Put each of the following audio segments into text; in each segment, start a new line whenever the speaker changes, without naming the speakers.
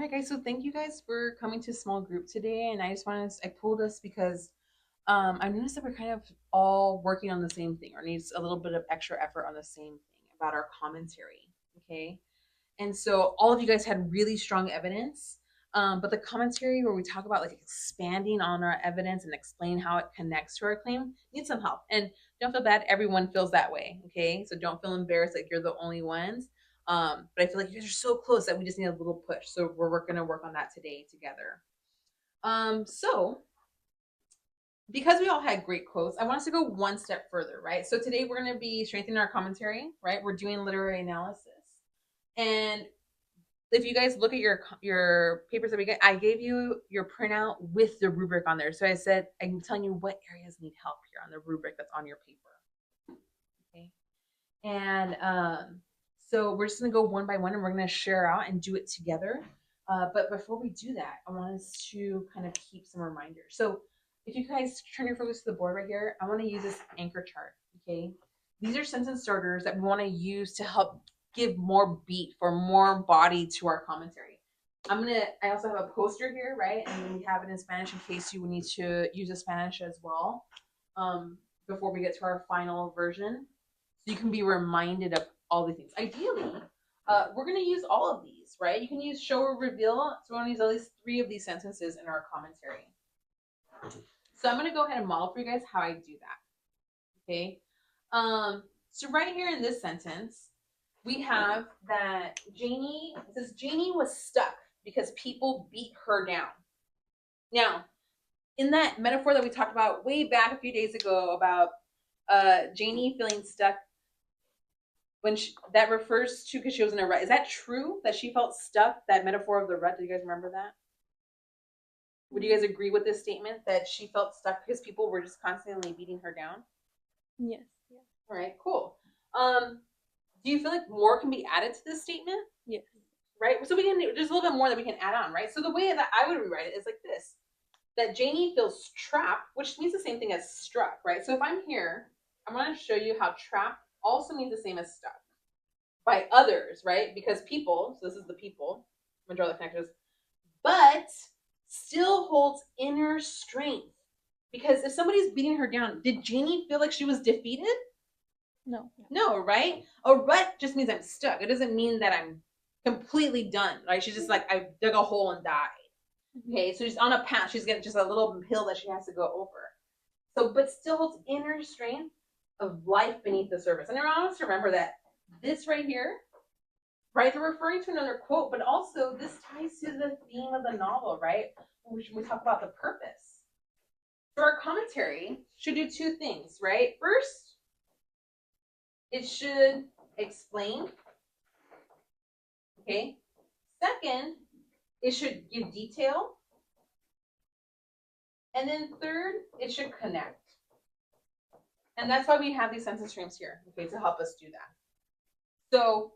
All right, guys. So thank you guys for coming to small group today. And I just wanted I pulled us because I noticed that we're kind of all working on the same thing, or needs a little bit of extra effort on the same thing about our commentary. Okay. And so all of you guys had really strong evidence. But the commentary where we talk about like expanding on our evidence and explain how it connects to our claim needs some help. And don't feel bad, everyone feels that way. Okay. So don't feel embarrassed like you're the only ones. But I feel like you guys are so close that we just need a little push. So we're gonna work on that today together. So because we all had great quotes, I want us to go one step further, right? So today we're going to be strengthening our commentary, right? We're doing literary analysis. And if you guys look at your papers that we get, I gave you your printout with the rubric on there. So I said I'm telling you what areas need help here on the rubric that's on your paper. Okay. And so we're just gonna go one by one, and we're gonna share out and do it together. But before we do that, I want us to kind of keep some reminders. So if you guys turn your focus to the board right here, I want to use this anchor chart. Okay, these are sentence starters that we want to use to help give more beat for more body to our commentary. I also have a poster here, right? And we have it in Spanish in case you need to use the Spanish as well. Before we get to our final version, so you can be reminded of all these things. Ideally, we're going to use all of these, right? You can use show or reveal. So we're going to use at least 3 of these sentences in our commentary. So I'm going to go ahead and model for you guys how I do that. Okay. So right here in this sentence, we have that Janie, it says Janie was stuck because people beat her down. Now, in that metaphor that we talked about way back a few days ago about Janie feeling stuck when that refers to because she was in a rut. Is that true that she felt stuck? That metaphor of the rut. Do you guys remember that? Would you guys agree with this statement that she felt stuck because people were just constantly beating her down?
Yes. Yeah.
All right, cool. Do you feel like more can be added to this statement?
Yes.
Right. So we can. There's a little bit more that we can add on, right? So the way that I would rewrite it is like this: that Janie feels trapped, which means the same thing as struck, right? So if I'm here, I'm going to show you how trapped also means the same as stuck by others, right? Because people, so this is the people, I'm gonna draw the connectors, but still holds inner strength. Because if somebody's beating her down, did Janie feel like she was defeated?
No.
No, right? A rut just means I'm stuck. It doesn't mean that I'm completely done, right? She's just like, I dug a hole and died. Okay, so she's on a path. She's getting just a little hill that she has to go over. So, but still holds inner strength of life beneath the surface. And I want us to remember that this right here, right, they're referring to another quote, but also this ties to the theme of the novel, right? We talk about the purpose. So our commentary should do 2 things, right? First, it should explain. Okay. Second, it should give detail. And then third, it should connect. And that's why we have these sentence streams here, okay, to help us do that. So,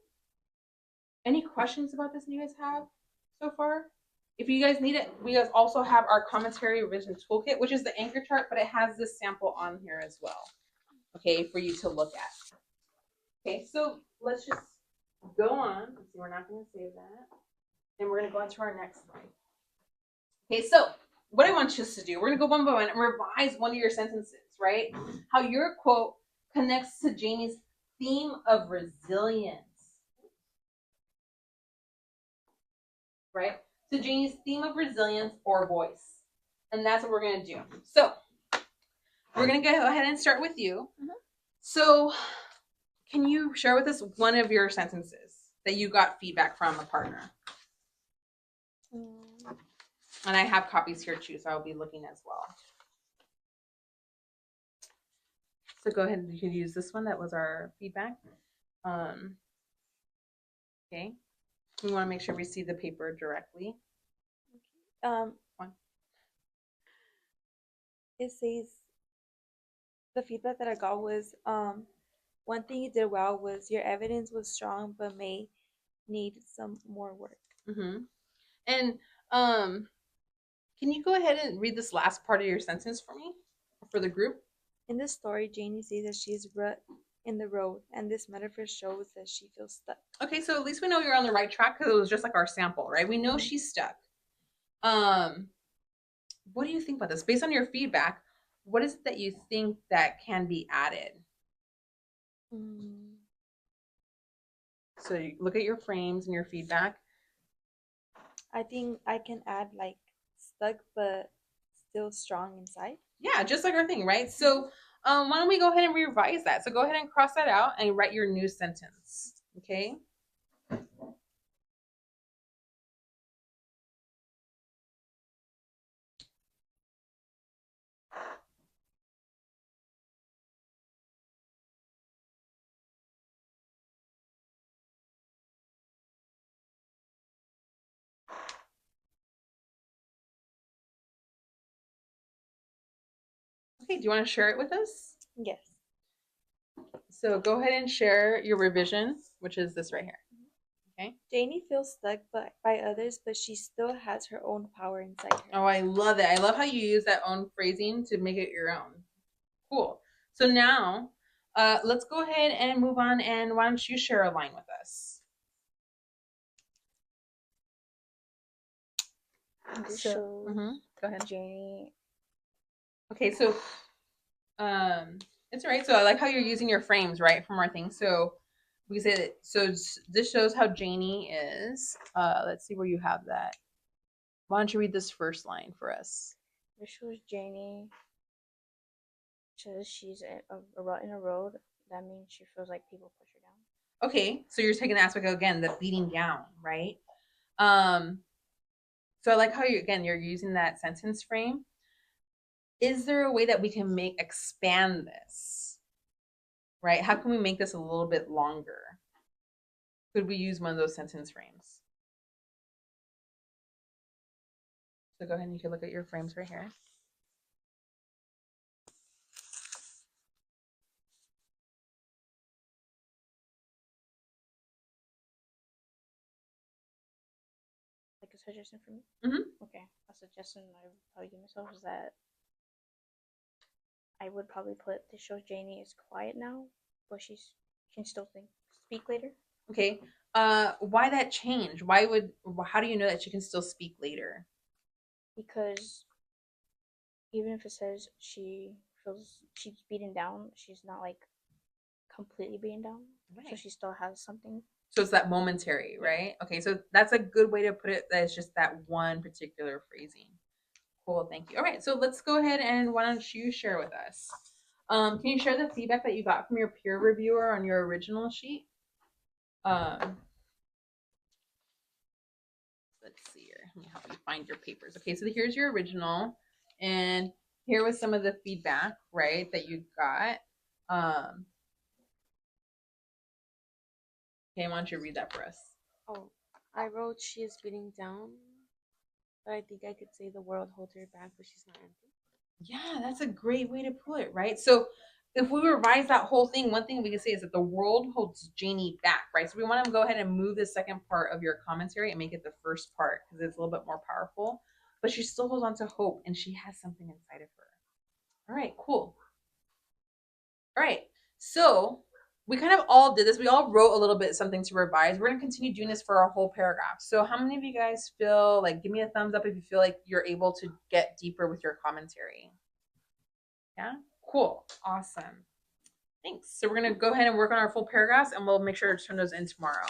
any questions about this you guys have so far? If you guys need it, we guys also have our commentary revision toolkit, which is the anchor chart, but it has this sample on here as well, okay, for you to look at. Okay, so let's just go on. Let's see, we're not going to save that. And we're going to go on to our next slide. Okay, so what I want us to do, we're going to go one by one and revise one of your sentences, right? How your quote connects to Jamie's theme of resilience, right? So Jamie's theme of resilience or voice. And that's what we're going to do. So we're going to go ahead and start with you. Mm-hmm. So can you share with us one of your sentences that you got feedback from a partner? And I have copies here too, so I'll be looking as well. So go ahead and you can use this one. That was our feedback. Okay. We want to make sure we see the paper directly.
It says the feedback that I got was one thing you did well was your evidence was strong but may need some more work.
Mm-hmm. And can you go ahead and read this last part of your sentence for me, for the group?
In this story, Janie says that she is rut in the road, and this metaphor shows that she feels stuck.
Okay, so at least we know you're on the right track because it was just like our sample, right? We know
Mm-hmm.
she's stuck. Um, what do you think about this? Based on your feedback, what is it that you think that can be added?
Mm,
So you look at your frames and your feedback.
I think I can add like stuck but still strong inside.
Yeah, just like our thing, right? So why don't we go ahead and revise that? So go ahead and cross that out and write your new sentence. Okay. Okay, do you want to share it with us?
Yes.
So go ahead and share your revision, which is this right here. Okay.
Janie feels stuck by others, but she still has her own power inside her.
Oh, I love it. I love how you use that own phrasing to make it your own. Cool. So now, let's go ahead and move on. And why don't you share a line with us?
This
So,
shows
go ahead.
Janie.
Okay, so it's all right. So I like how you're using your frames, right, from our thing. So we say that. So this shows how Janie is. Let's see where you have that. Why don't you read this first line for us?
This shows Janie. Says she's in a road. That means she feels like people push her down.
Okay, so you're taking the aspect of, again, the beating down, right? Um, so I like how you're using that sentence frame. Is there a way that we can expand this? Right? How can we make this a little bit longer? Could we use one of those sentence frames? So go ahead and you can look at your frames right here.
Like a suggestion for me?
Mm-hmm.
Okay. A suggestion I would probably give myself is that I would probably put this shows Janie is quiet now, but she can still speak later.
Okay. Why that change? How do you know that she can still speak later?
Because even if it says she's beaten down, she's not like completely beaten down. Right. So she still has something.
So it's that momentary, right? Okay, so that's a good way to put it. That it's just that one particular phrasing. Cool, thank you. All right, so let's go ahead and why don't you share with us? Can you share the feedback that you got from your peer reviewer on your original sheet? Um, let's see here. Let me help you find your papers. Okay, so here's your original, and here was some of the feedback, right, that you got. Okay, why don't you read that for us?
Oh, I wrote she is beating down, but I think I could say the world holds her back, but she's not empty.
Yeah, that's a great way to put it, right? So if we revise that whole thing, one thing we can say is that the world holds Janie back, right? So we want to go ahead and move the second part of your commentary and make it the first part because it's a little bit more powerful. But she still holds on to hope and she has something inside of her. All right, cool. All right. So we kind of all did this. We all wrote a little bit something to revise. We're going to continue doing this for our whole paragraph. So how many of you guys feel like, give me a thumbs up if you feel like you're able to get deeper with your commentary? Yeah, cool, awesome. Thanks. So we're gonna go ahead and work on our full paragraphs and we'll make sure to turn those in tomorrow.